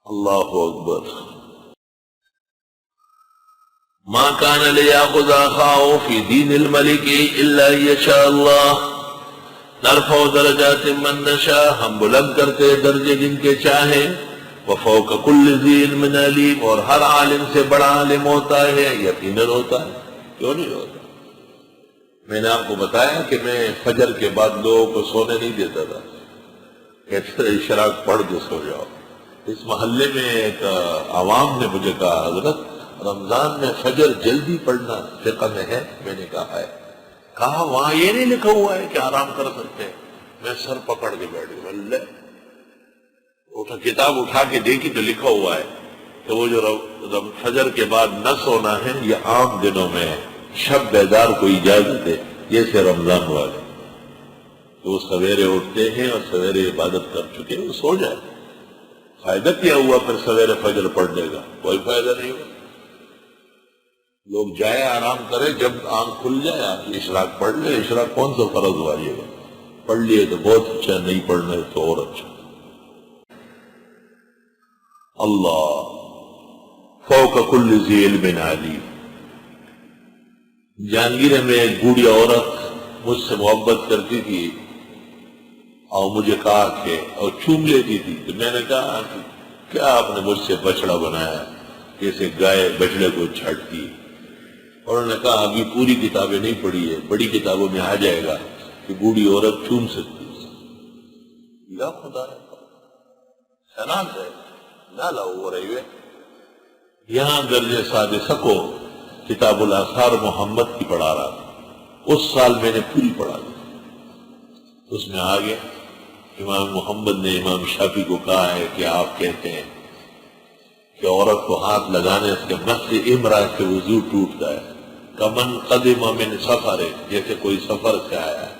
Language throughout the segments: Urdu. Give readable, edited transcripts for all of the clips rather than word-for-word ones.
اللہ اکبر. ما كان ليأخذ أخاه في دين الملك إلا أن يشاء الله نرفع درجات من نشاء. ہم بلند کرتے درجے جن کے چاہیں. وفوق كل ذي علم عليم. اور ہر عالم سے بڑا عالم ہوتا ہے. یقیناً ہوتا ہے، کیوں نہیں ہوتا. میں نے آپ کو بتایا کہ میں فجر کے بعد لوگوں کو سونے نہیں دیتا تھا. اشراق پڑھ کے سو جاؤ. اس محلے میں ایک عوام نے مجھے کہا حضرت رمضان میں فجر جلدی پڑھنا فقہ میں ہے؟ میں نے کہا ہے. کہا وہاں یہ نہیں لکھا ہوا ہے کہ آرام کر سکتے ہیں. میں سر پکڑ کے بیٹھ گیا. اللہ کتاب اٹھا کے دیکھی تو لکھا ہوا ہے کہ وہ جو فجر کے بعد نہ سونا ہے یہ عام دنوں میں ہے. شب بیدار کو اجازت ہے جیسے رمضان والے. تو وہ سویرے اٹھتے ہیں اور سویرے عبادت کر چکے وہ سو جائے. فائدہ کیا ہوا پھر سویرے فجر پڑھنے کا؟ کوئی فائدہ نہیں ہوا. لوگ جائے آرام کرے، جب آنکھ کھل جائے اشراق پڑھ لے. اشراق کون سا فرض ہوا یہ؟ پڑھ لیے تو بہت اچھا، نہیں پڑھنے تو اور اچھا. اللہ فوق کل ذی علم علیم. جہانگیر میں ایک بوڑھی عورت مجھ سے محبت کرتی تھی اور مجھے کہا کہ اور چوم لیتی تھی. تو میں نے کہا کہ کیا آپ نے مجھ سے بچڑا بنایا جیسے گائے بچڑے کو چھاٹتی. انہوں نے کہا ابھی پوری کتابیں نہیں پڑھی ہے، بڑی کتابوں میں آ جائے گا کہ بوڑھی عورت چوم سکتی ہے. یا خدا شناخت ہے نہ لاؤ ہو رہی ہے. یہاں درجہ سادسہ کو کتاب الاثار محمد کی پڑھا رہا تھا. اس سال میں نے پوری پڑھا دی. اس میں آ گیا امام محمد نے امام شافعی کو کہا ہے کہ آپ کہتے ہیں کہ عورت کو ہاتھ لگانے سے مس امرأ سے وضو ٹوٹتا ہے. کمن قدم من سفر، جیسے کوئی سفر سے آیا ہے.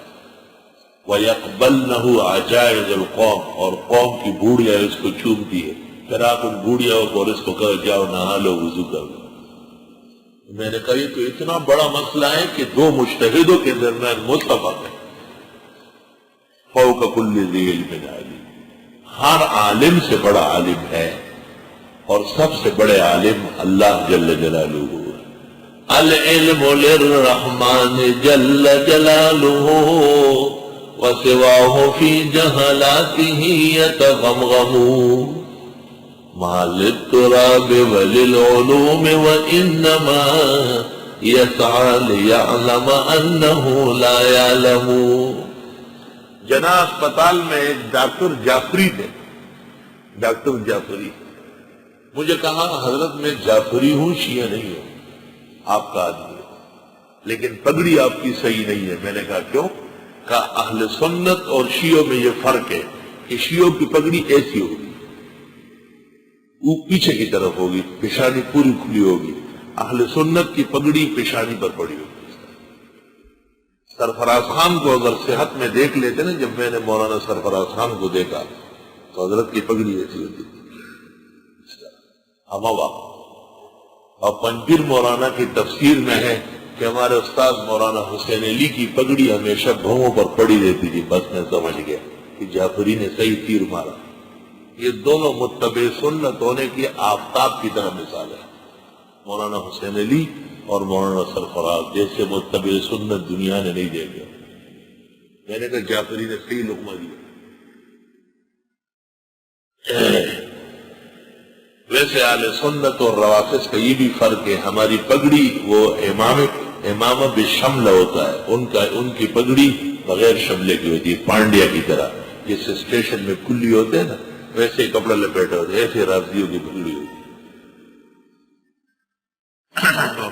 وَيَقْبَلْنَهُ عَجَائِزُ الْقَوْمِ، اور قوم کی بوڑھیاں اس کو چومتی ہے. پھر آپ ان بوڑھیاں کو اور اس کو کہو جاؤ نہا لو وضو کر لو. میں نے کہا یہ تو اتنا بڑا مسئلہ ہے کہ دو مجتہدوں کے درمیان متفق ہے. فوق کل ذی علم علیم. ہر عالم سے بڑا عالم ہے اور سب سے بڑے عالم اللہ جل جلالہ. العلم للرحمن جل جلالہ وسواہ فی جہلاته یتغمغم. ما للتراب وللعلوم وانما یسعى لیعلم انه لا یعلم. جناح اسپتال میں ایک ڈاکٹر جعفری تھے. ڈاکٹر جعفری مجھے کہا حضرت میں جعفری ہوں، شیعہ نہیں ہوں، آپ کا آدمی ہے، لیکن پگڑی آپ کی صحیح نہیں ہے. میں نے کہا کیوں؟ کہا اہل سنت اور شیعوں میں یہ فرق ہے کہ شیعوں کی پگڑی ایسی ہوگی، وہ پیچھے کی طرف ہوگی، پیشانی پوری کھلی ہوگی. اہل سنت کی پگڑی پیشانی پر پڑی ہوگی. سرفراز خان کو اگر صحت میں دیکھ لیتے نا، جب میں نے مولانا سرفراز خان کو دیکھا تو حضرت کی پگڑی ایسی ہوتی تھی. اور پنجیر مولانا کی تفسیر میں ہے کہ ہمارے استاد مولانا حسین علی کی پگڑی ہمیشہ بھوؤں پر پڑی رہتی تھی. بس میں سمجھ گیا کہ جعفری نے صحیح تیر مارا. یہ دونوں متبع سنت ہونے کی آفتاب کی طرح مثال ہے. مولانا حسین علی اور مولانا سرفراز جیسے متبع سنت دنیا نے نہیں دیکھا. میں نے کہا جعفری نے صحیح لقمہ دیا. ویسے اہل سنت اور روافض کا یہ بھی فرق ہے. ہماری پگڑی وہ امامہ بشملہ ہوتا ہے، ان کی پگڑی بغیر شملے کی ہوتی ہے، پانڈیا کی طرح. جس اسٹیشن میں کلی ہوتے ہیں نا ویسے کپڑا لپیٹا ہوتا ہے، ایسے رافضیوں کی پگڑی ہوتی ہے.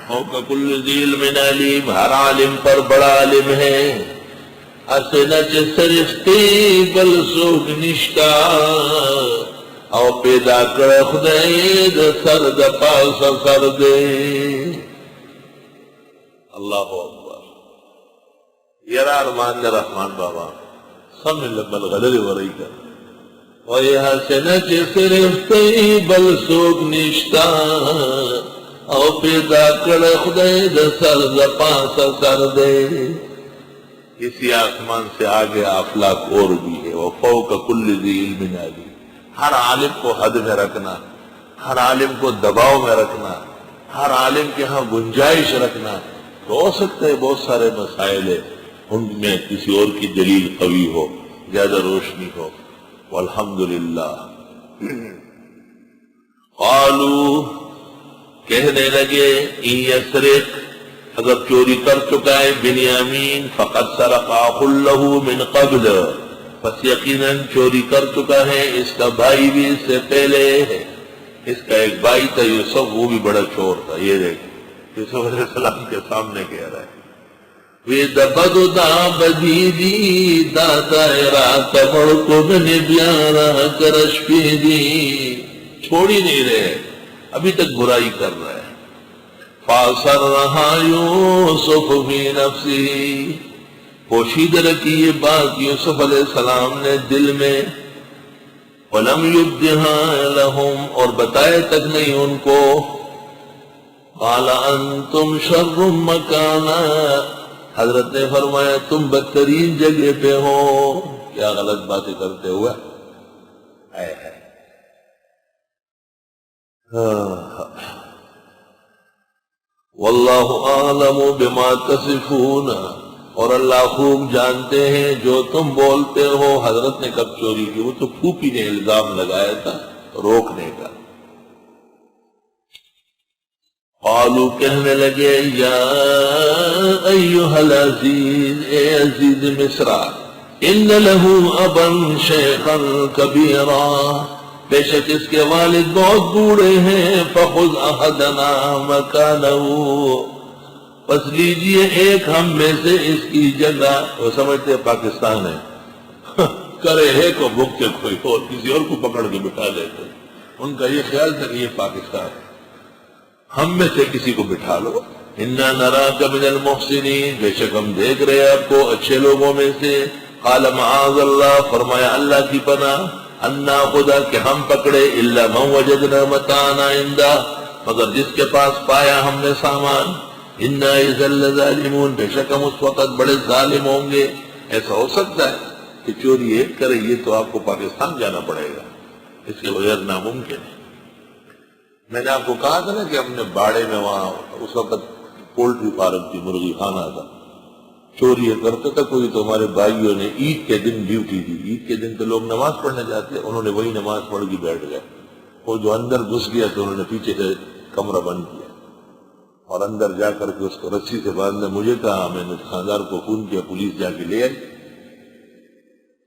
فوق کل ذی علم علیم. ہر عالم پر بڑا عالم ہے. اسنچ سرفتی بل سوک نشتا او پیدا کر خدای د سر د پاس سر دے. اللہ اکبر. یرا ارمان رحمان بابا سمجھ لبل غلل ورائی کر. وی حسن چی صرفتی بل سوک نشتا او پیدا کر خدای د سر د پاس سر دے. اسی آسمان سے آگے افلاک اور بھی ہے. وفوق کل ذی علم علیم. ہر عالم کو حد میں رکھنا، ہر عالم کو دباؤ میں رکھنا، ہر عالم کے ہاں گنجائش رکھنا، تو ہو سکتا ہے بہت سارے مسائل ہیں ان میں کسی اور کی دلیل قوی ہو، زیادہ روشنی ہو۔ والحمدللہ۔ قالوا، کہنے لگے، ان یسرق، اگر چوری کر چکا ہے بنیامین، فقد سرق اخ له من قبل، پس یقیناً چوری کر چکا ہے اس کا بھائی بھی اس سے پہلے ہے۔ اس کا ایک بھائی تھا یوسف، وہ بھی بڑا چور تھا۔ یہ دیکھ یوسف علیہ السلام کے سامنے کہہ رہا ہے، وَدَبَدُ دَا بَدِيدِي دَا رَاتَ مَرْكُ بَنِ بِيَارَ کَرَشْ پِيدِي، چھوڑ ہی نہیں رہے، ابھی تک برائی کر رہا ہے۔ فَأَسَرَّهَا يُوسُفُ فِي نَفْسِهِ، پوشیدہ رکھی یہ بات یوسف علیہ السلام نے دل میں، وَلَمْ يُبْدِهَا لَهُمْ، اور بتائے تک نہیں ان کو۔ قَالَ أَنْتُمْ شَرٌّ مَكَانًا، حضرت نے فرمایا تم بدترین جگہ پہ ہو۔ کیا غلط باتیں کرتے ہوئے، واللہ اعلم بما تصفون، اور اللہ خوب جانتے ہیں جو تم بولتے ہو۔ حضرت نے کب چوری کی؟ وہ تو پھوپھی نے الزام لگایا تھا روکنے کا۔ قالوا، کہنے لگے، یا ایھا العزیز، اے عزیز مصر، ان لہ ابا شیخا کبیرا، بے شک اس کے والد بہت بوڑھے ہیں، فخذ احدنا مکانہ، پس لیجئے ایک ہم میں سے اس کی جگہ۔ وہ سمجھتے پاکستان ہے، کرے ہے کو بھگتے کوئی اور، کسی اور کو پکڑ کے بٹھا لیتے۔ ان کا یہ خیال تھا کہ یہ پاکستان ہے، ہم میں سے کسی کو بٹھا لو۔ انا نراک من المحسنین، بے شک ہم دیکھ رہے آپ کو اچھے لوگوں میں سے۔ قال معاذ اللہ، فرمایا اللہ کی پناہ، انا خدا کہ ہم پکڑے، الا من وجدنا متاعنا عنده، مگر جس کے پاس پایا ہم نے سامان، انا اذا لظالمون، بے شک ہم اس وقت بڑے ظالم ہوں گے۔ ایسا ہو سکتا ہے کہ چوری ایک کرے، یہ تو آپ کو پاکستان جانا پڑے گا، اس کے بغیر ناممکن ہے۔ میں نے آپ کو کہا تھا نا کہ ہم نے باڑے میں، وہاں اس وقت پولٹری فارم تھی، مرغی خانہ تھا، چوری کرتا تھا کوئی، تو ہمارے بھائیوں نے عید کے دن ڈیوٹی دی، عید کے دن تو لوگ نماز پڑھنے جاتے، انہوں نے وہی نماز پڑھ کے بیٹھ گئے۔ وہ جو اندر گھس گیا تو انہوں نے پیچھے سے کمرہ بند کیا اور اندر جا کر کے اس کو رسی سے باندھنے، مجھے کہا، میں نے تھاندار کو فون کیا، پولیس جا کے لے آئی۔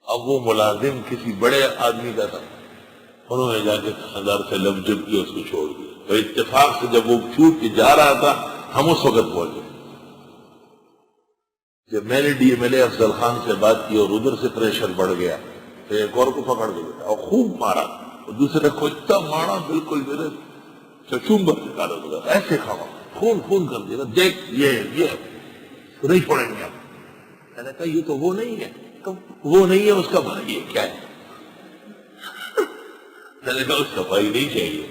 اب وہ ملازم کسی بڑے آدمی کا تھا، انہوں نے جا کے تھاندار سے لفظ جب کیا، اس کو چھوڑ دیا۔ تو اتفاق سے جب وہ چھوٹ کے جا رہا تھا، ہم اس وقت پہنچے۔ جب میں نے ڈی ایم ایل اے افضل خان سے بات کی اور ادھر سے پریشر بڑھ گیا، تو ایک اور کو پکڑ کے بیٹھا اور خوب مارا، اور دوسرے کو اتنا مارا بالکل میرے چچومبر نکالا، ایسے کھاوا، خون خون کر دیا، دیکھ یہ نہیں چھوڑیں گے آپ۔ میں نے کہا یہ تو وہ نہیں ہے، تو وہ نہیں ہے، اس کا بھائی ہے، کیا ہے؟ میں نے کہا اس کا بھائی نہیں چاہیے۔